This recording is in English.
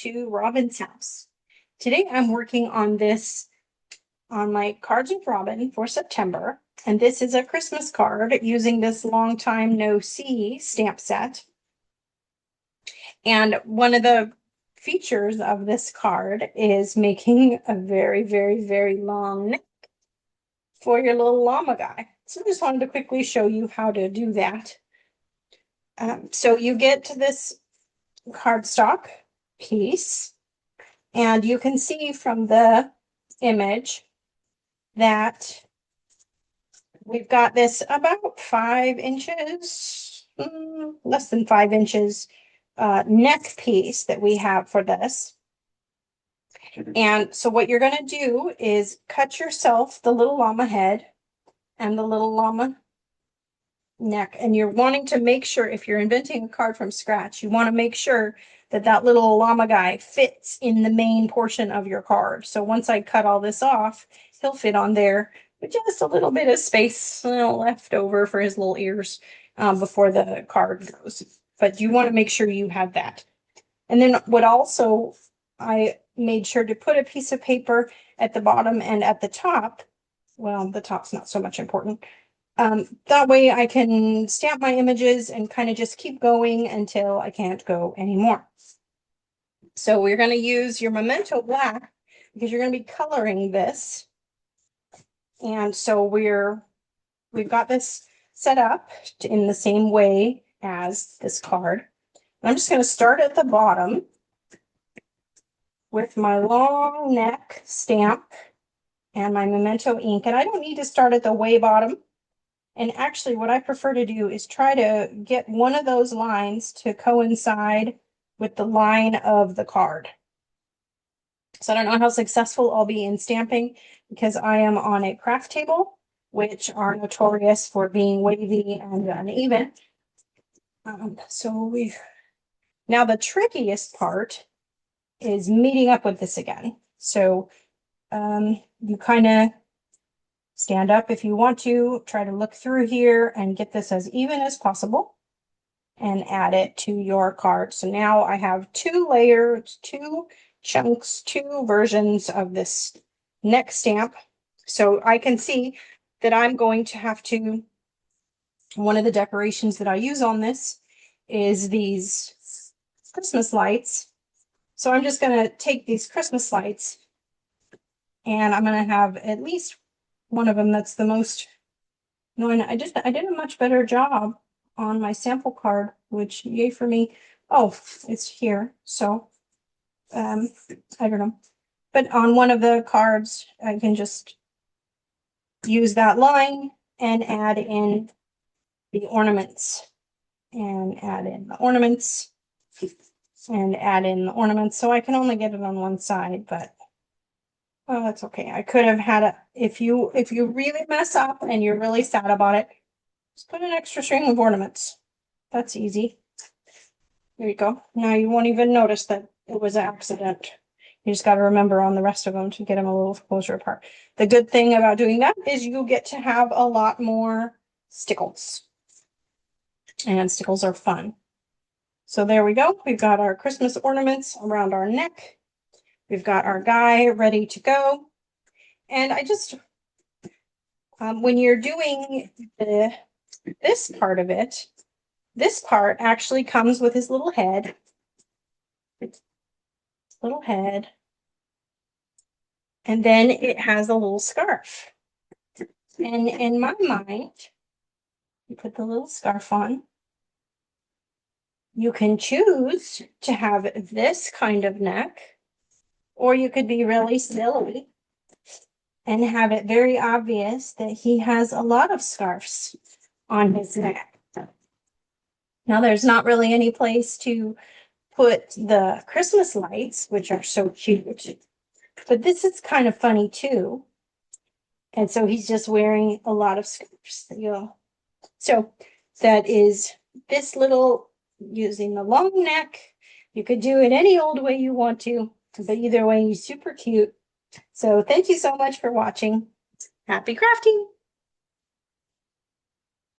to Robin's house. Today I'm working on this on my Cards with Robin for September. And this is a Christmas card using this long time no see stamp set. And one of the features of this card is making a very, very, very long neck for your little llama guy. So I just wanted to quickly show you how to do that. So you get to this cardstock piece, and you can see from the image that we've got this about 5 inches, less than 5 inches neck piece that we have for this. And so what you're going to do is cut yourself the little llama head and the little llama neck. And you're wanting to make sure, if you're inventing a card from scratch, you want to make sure that that little llama guy fits in the main portion of your card. So once I cut all this off, he'll fit on there with just a little bit of space left over for his little ears before the card goes. But you want to make sure you have that. And then what also, I made sure to put a piece of paper at the bottom and at the top. Well, the top's not so much important. That way I can stamp my images and kind of just keep going until I can't go anymore. So we're going to use your Memento Black because you're going to be coloring this. And so we've got this set up in the same way as this card. I'm just going to start at the bottom with my long neck stamp and my Memento ink. And I don't need to start at the way bottom. And actually what I prefer to do is try to get one of those lines to coincide with the line of the card. So I don't know how successful I'll be in stamping because I am on a craft table, which are notorious for being wavy and uneven. Now the trickiest part is meeting up with this again. So you kind of stand up if you want to, try to look through here and get this as even as possible and add it to your card. So now I have 2 layers, 2 chunks, 2 versions of this neck stamp. So I can see that I'm going to have to, one of the decorations that I use on this is these Christmas lights. So I'm just going to take these Christmas lights and I'm going to have at least one of them that's the most. No, I did a much better job on my sample card, which yay for me. Oh, it's here. So I don't know. But on one of the cards, I can just use that line and add in the ornaments and add in the ornaments and add in the ornaments. So I can only get it on one side, but oh, that's okay. I could have had it. If you really mess up and you're really sad about it, just put an extra string of ornaments. That's easy. There you go. Now you won't even notice that it was an accident. You just got to remember on the rest of them to get them a little closer apart. The good thing about doing that is you get to have a lot more stickles. And stickles are fun. So there we go. We've got our Christmas ornaments around our neck. We've got our guy ready to go. And I just, when you're doing this part of it, this part actually comes with his little head. And then it has a little scarf. And in my mind, you put the little scarf on. You can choose to have this kind of neck, or you could be really silly and have it very obvious that he has a lot of scarves on his neck. Now, there's not really any place to put the Christmas lights, which are so cute, but this is kind of funny too. And so he's just wearing a lot of scarves. So that is this little, using the long neck. You could do it any old way you want to, but either way, he's super cute. So thank you so much for watching. Happy crafting!